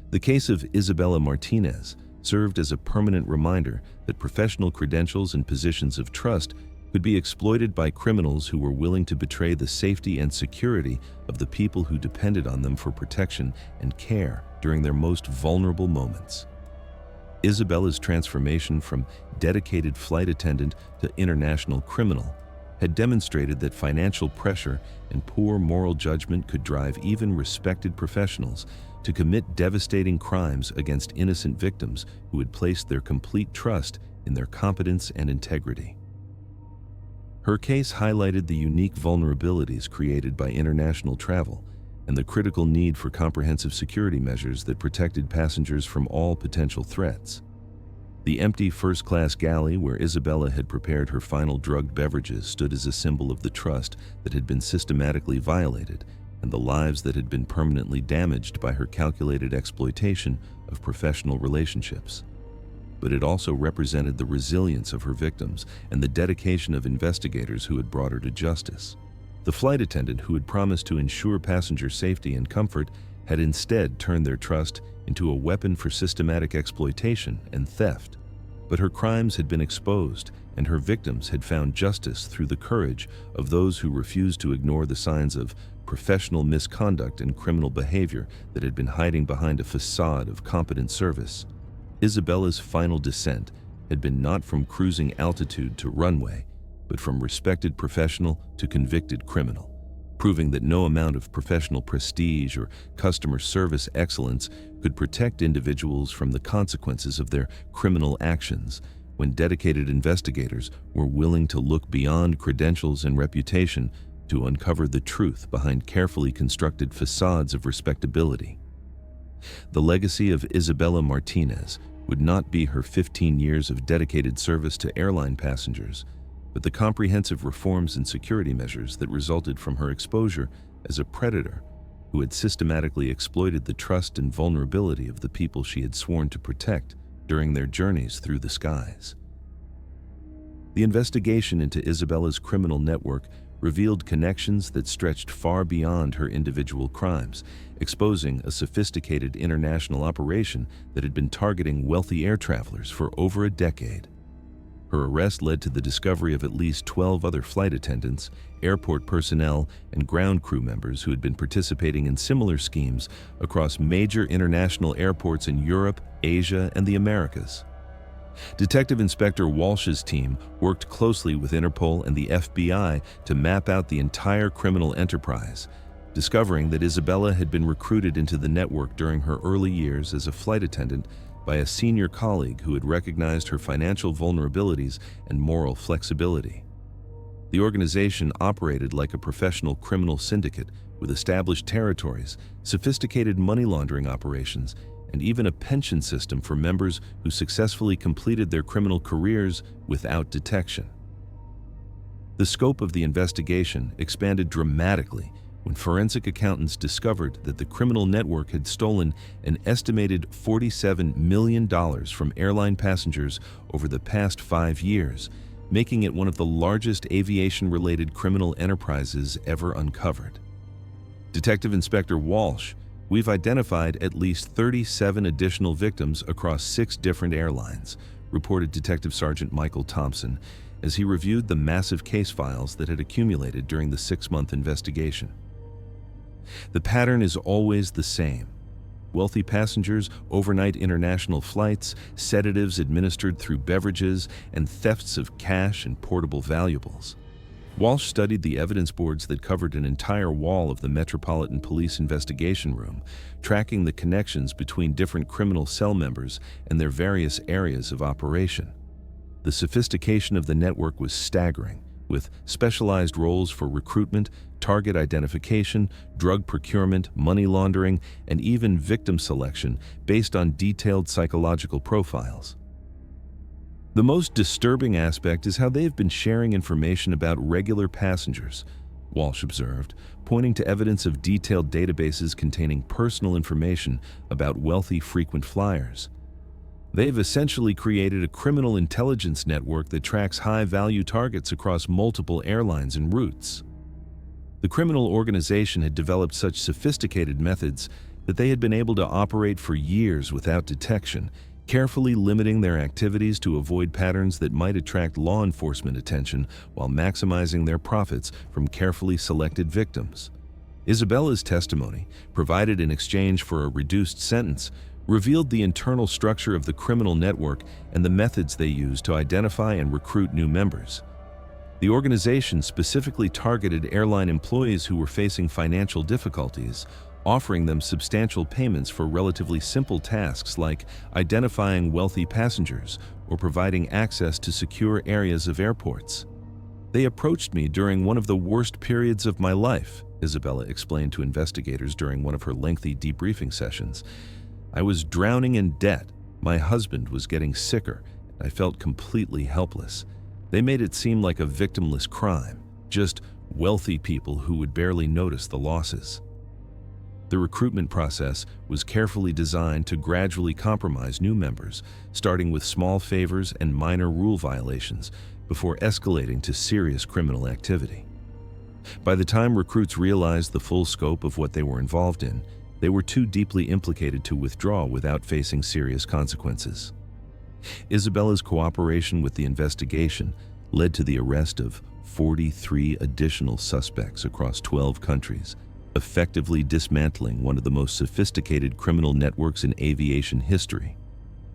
The case of Isabella Martinez served as a permanent reminder that professional credentials and positions of trust could be exploited by criminals who were willing to betray the safety and security of the people who depended on them for protection and care during their most vulnerable moments. Isabella's transformation from dedicated flight attendant to international criminal had demonstrated that financial pressure and poor moral judgment could drive even respected professionals to commit devastating crimes against innocent victims who had placed their complete trust in their competence and integrity. Her case highlighted the unique vulnerabilities created by international travel and the critical need for comprehensive security measures that protected passengers from all potential threats. The empty first-class galley where Isabella had prepared her final drugged beverages stood as a symbol of the trust that had been systematically violated and the lives that had been permanently damaged by her calculated exploitation of professional relationships. But it also represented the resilience of her victims and the dedication of investigators who had brought her to justice. The flight attendant who had promised to ensure passenger safety and comfort had instead turned their trust into a weapon for systematic exploitation and theft. But her crimes had been exposed, and her victims had found justice through the courage of those who refused to ignore the signs of professional misconduct and criminal behavior that had been hiding behind a facade of competent service. Isabella's final descent had been not from cruising altitude to runway, but from respected professional to convicted criminal, proving that no amount of professional prestige or customer service excellence could protect individuals from the consequences of their criminal actions when dedicated investigators were willing to look beyond credentials and reputation to uncover the truth behind carefully constructed facades of respectability. The legacy of Isabella Martinez would not be her 15 years of dedicated service to airline passengers, but the comprehensive reforms and security measures that resulted from her exposure as a predator who had systematically exploited the trust and vulnerability of the people she had sworn to protect during their journeys through the skies. The investigation into Isabella's criminal network revealed connections that stretched far beyond her individual crimes, exposing a sophisticated international operation that had been targeting wealthy air travelers for over a decade. Her arrest led to the discovery of at least 12 other flight attendants, airport personnel, and ground crew members who had been participating in similar schemes across major international airports in Europe, Asia, and the Americas. Detective Inspector Walsh's team worked closely with Interpol and the FBI to map out the entire criminal enterprise, discovering that Isabella had been recruited into the network during her early years as a flight attendant by a senior colleague who had recognized her financial vulnerabilities and moral flexibility. The organization operated like a professional criminal syndicate with established territories, sophisticated money laundering operations, and even a pension system for members who successfully completed their criminal careers without detection. The scope of the investigation expanded dramatically when forensic accountants discovered that the criminal network had stolen an estimated $47 million from airline passengers over the past 5 years, making it one of the largest aviation-related criminal enterprises ever uncovered. Detective Inspector Walsh, we've identified at least 37 additional victims across 6 different airlines, reported Detective Sergeant Michael Thompson as he reviewed the massive case files that had accumulated during the 6-month investigation. The pattern is always the same. Wealthy passengers, overnight international flights, sedatives administered through beverages, and thefts of cash and portable valuables. Walsh studied the evidence boards that covered an entire wall of the Metropolitan Police Investigation Room, tracking the connections between different criminal cell members and their various areas of operation. The sophistication of the network was staggering, with specialized roles for recruitment, target identification, drug procurement, money laundering, and even victim selection based on detailed psychological profiles. The most disturbing aspect is how they have been sharing information about regular passengers, Walsh observed, pointing to evidence of detailed databases containing personal information about wealthy frequent flyers. They've essentially created a criminal intelligence network that tracks high-value targets across multiple airlines and routes. The criminal organization had developed such sophisticated methods that they had been able to operate for years without detection, carefully limiting their activities to avoid patterns that might attract law enforcement attention while maximizing their profits from carefully selected victims. Isabella's testimony, provided in exchange for a reduced sentence, revealed the internal structure of the criminal network and the methods they used to identify and recruit new members. The organization specifically targeted airline employees who were facing financial difficulties, offering them substantial payments for relatively simple tasks like identifying wealthy passengers or providing access to secure areas of airports. They approached me during one of the worst periods of my life, Isabella explained to investigators during one of her lengthy debriefing sessions. I was drowning in debt, my husband was getting sicker, and I felt completely helpless. They made it seem like a victimless crime, just wealthy people who would barely notice the losses. The recruitment process was carefully designed to gradually compromise new members, starting with small favors and minor rule violations before escalating to serious criminal activity. By the time recruits realized the full scope of what they were involved in, they were too deeply implicated to withdraw without facing serious consequences. Isabella's cooperation with the investigation led to the arrest of 43 additional suspects across 12 countries, effectively dismantling one of the most sophisticated criminal networks in aviation history.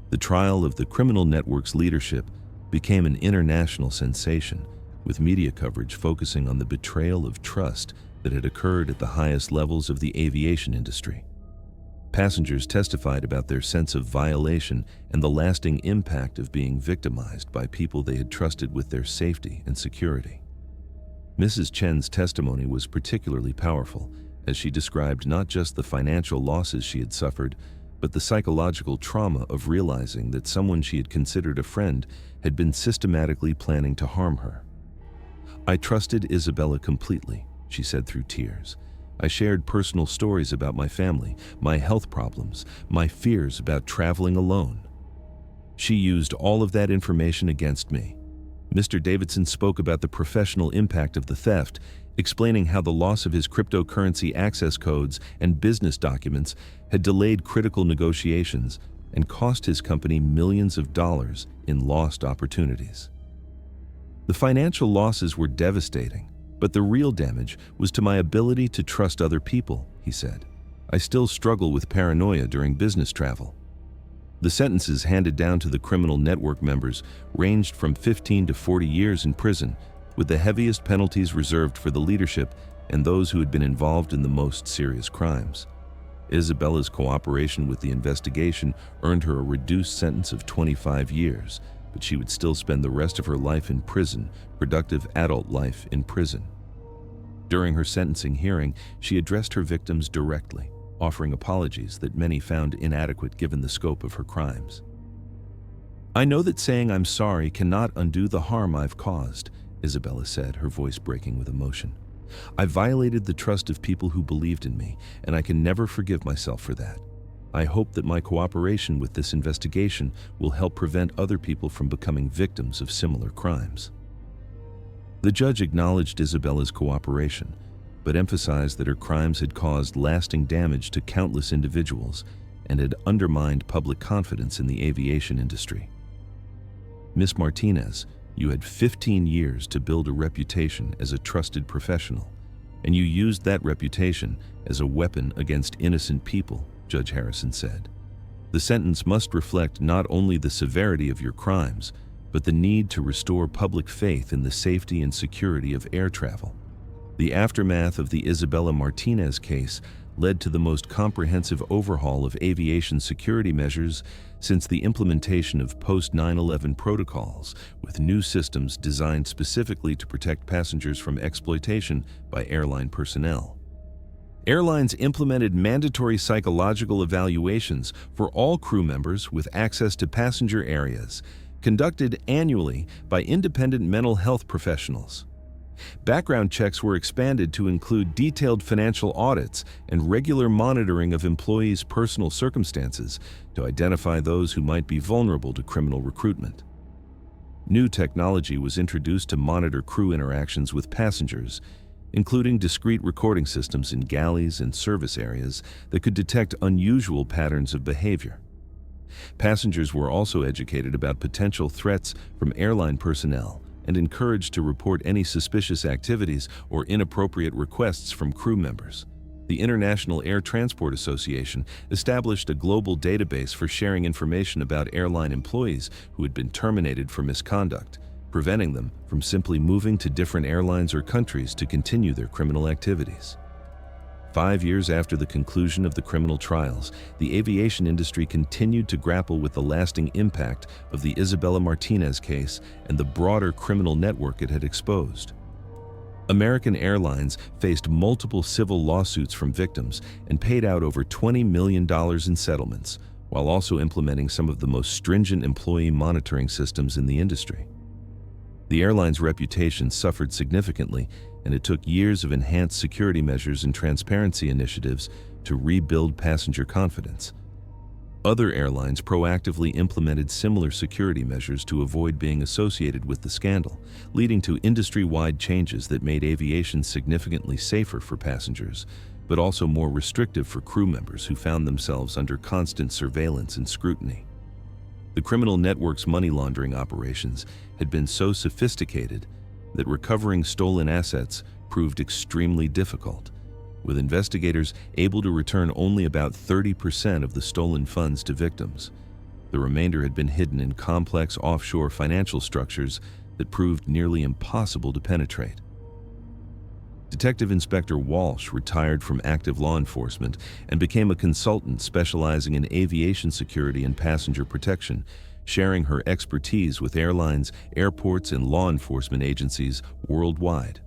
The trial of the criminal network's leadership became an international sensation, with media coverage focusing on the betrayal of trust that had occurred at the highest levels of the aviation industry. Passengers testified about their sense of violation and the lasting impact of being victimized by people they had trusted with their safety and security. Mrs. Chen's testimony was particularly powerful, as she described not just the financial losses she had suffered, but the psychological trauma of realizing that someone she had considered a friend had been systematically planning to harm her. I trusted Isabella completely, she said through tears. I shared personal stories about my family, my health problems, my fears about traveling alone. She used all of that information against me. Mr. Davidson spoke about the professional impact of the theft, explaining how the loss of his cryptocurrency access codes and business documents had delayed critical negotiations and cost his company millions of dollars in lost opportunities. The financial losses were devastating, but the real damage was to my ability to trust other people, he said. I still struggle with paranoia during business travel. The sentences handed down to the criminal network members ranged from 15 to 40 years in prison, with the heaviest penalties reserved for the leadership and those who had been involved in the most serious crimes. Isabella's cooperation with the investigation earned her a reduced sentence of 25 years, but she would still spend the rest of her life in prison, productive adult life in prison. During her sentencing hearing, she addressed her victims directly, offering apologies that many found inadequate given the scope of her crimes. I know that saying I'm sorry cannot undo the harm I've caused, Isabella said, her voice breaking with emotion. I violated the trust of people who believed in me, and I can never forgive myself for that. I hope that my cooperation with this investigation will help prevent other people from becoming victims of similar crimes. The judge acknowledged Isabella's cooperation, but emphasized that her crimes had caused lasting damage to countless individuals and had undermined public confidence in the aviation industry. Ms. Martinez, you had 15 years to build a reputation as a trusted professional, and you used that reputation as a weapon against innocent people, Judge Harrison said. The sentence must reflect not only the severity of your crimes, but the need to restore public faith in the safety and security of air travel. The aftermath of the Isabella Martinez case led to the most comprehensive overhaul of aviation security measures since the implementation of post-9/11 protocols, with new systems designed specifically to protect passengers from exploitation by airline personnel. Airlines implemented mandatory psychological evaluations for all crew members with access to passenger areas, conducted annually by independent mental health professionals. Background checks were expanded to include detailed financial audits and regular monitoring of employees' personal circumstances to identify those who might be vulnerable to criminal recruitment. New technology was introduced to monitor crew interactions with passengers, including discrete recording systems in galleys and service areas that could detect unusual patterns of behavior. Passengers were also educated about potential threats from airline personnel and encouraged to report any suspicious activities or inappropriate requests from crew members. The International Air Transport Association established a global database for sharing information about airline employees who had been terminated for misconduct, preventing them from simply moving to different airlines or countries to continue their criminal activities. 5 years after the conclusion of the criminal trials, the aviation industry continued to grapple with the lasting impact of the Isabella Martinez case and the broader criminal network it had exposed. American Airlines faced multiple civil lawsuits from victims and paid out over $20 million in settlements, while also implementing some of the most stringent employee monitoring systems in the industry. The airline's reputation suffered significantly, and it took years of enhanced security measures and transparency initiatives to rebuild passenger confidence. Other airlines proactively implemented similar security measures to avoid being associated with the scandal, leading to industry-wide changes that made aviation significantly safer for passengers, but also more restrictive for crew members who found themselves under constant surveillance and scrutiny. The criminal network's money laundering operations had been so sophisticated that recovering stolen assets proved extremely difficult, with investigators able to return only about 30% of the stolen funds to victims. The remainder had been hidden in complex offshore financial structures that proved nearly impossible to penetrate. Detective Inspector Walsh retired from active law enforcement and became a consultant specializing in aviation security and passenger protection, sharing her expertise with airlines, airports, and law enforcement agencies worldwide.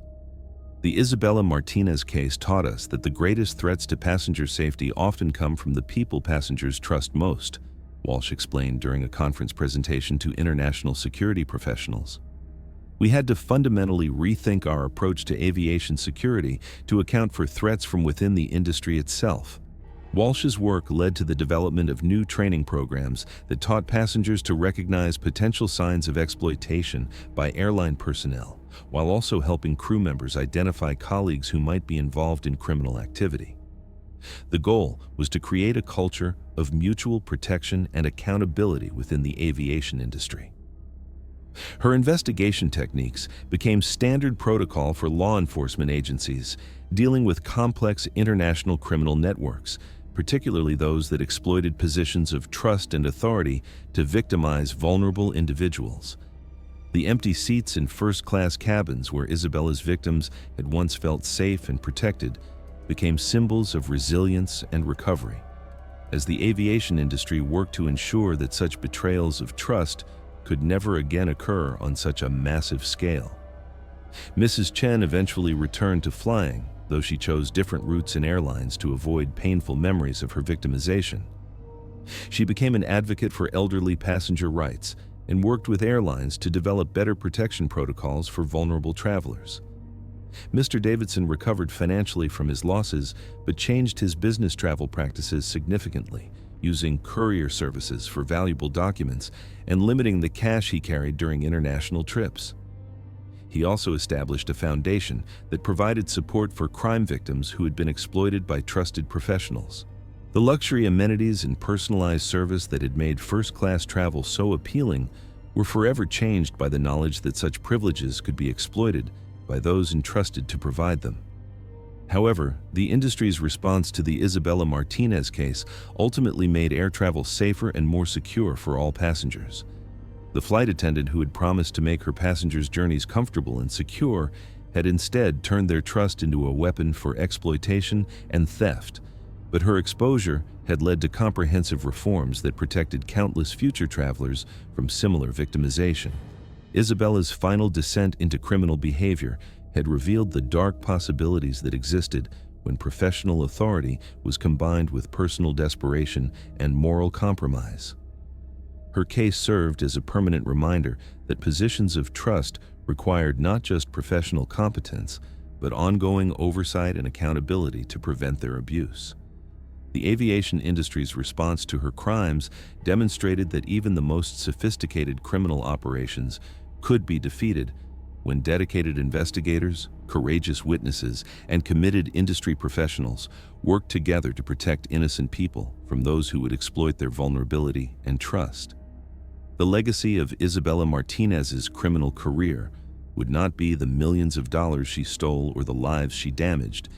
The Isabella Martinez case taught us that the greatest threats to passenger safety often come from the people passengers trust most, Walsh explained during a conference presentation to international security professionals. We had to fundamentally rethink our approach to aviation security to account for threats from within the industry itself. Walsh's work led to the development of new training programs that taught passengers to recognize potential signs of exploitation by airline personnel, while also helping crew members identify colleagues who might be involved in criminal activity. The goal was to create a culture of mutual protection and accountability within the aviation industry. Her investigation techniques became standard protocol for law enforcement agencies dealing with complex international criminal networks, particularly those that exploited positions of trust and authority to victimize vulnerable individuals. The empty seats in first-class cabins where Isabella's victims had once felt safe and protected became symbols of resilience and recovery, as the aviation industry worked to ensure that such betrayals of trust could never again occur on such a massive scale. Mrs. Chen eventually returned to flying, though she chose different routes in airlines to avoid painful memories of her victimization. She became an advocate for elderly passenger rights and worked with airlines to develop better protection protocols for vulnerable travelers. Mr. Davidson recovered financially from his losses, but changed his business travel practices significantly, using courier services for valuable documents and limiting the cash he carried during international trips. He also established a foundation that provided support for crime victims who had been exploited by trusted professionals. The luxury amenities and personalized service that had made first-class travel so appealing were forever changed by the knowledge that such privileges could be exploited by those entrusted to provide them. However, the industry's response to the Isabella Martinez case ultimately made air travel safer and more secure for all passengers. The flight attendant who had promised to make her passengers' journeys comfortable and secure had instead turned their trust into a weapon for exploitation and theft, but her exposure had led to comprehensive reforms that protected countless future travelers from similar victimization. Isabella's final descent into criminal behavior had revealed the dark possibilities that existed when professional authority was combined with personal desperation and moral compromise. Her case served as a permanent reminder that positions of trust required not just professional competence, but ongoing oversight and accountability to prevent their abuse. The aviation industry's response to her crimes demonstrated that even the most sophisticated criminal operations could be defeated when dedicated investigators, courageous witnesses, and committed industry professionals worked together to protect innocent people from those who would exploit their vulnerability and trust. The legacy of Isabella Martinez's criminal career would not be the millions of dollars she stole or the lives she damaged,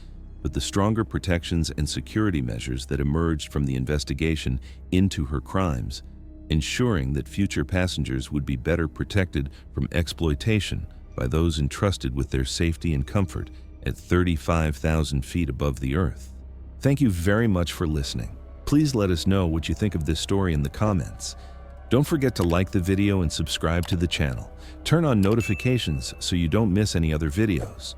but the stronger protections and security measures that emerged from the investigation into her crimes, ensuring that future passengers would be better protected from exploitation by those entrusted with their safety and comfort at 35,000 feet above the earth. Thank you very much for listening. Please let us know what you think of this story in the comments. Don't forget to like the video and subscribe to the channel. Turn on notifications so you don't miss any other videos.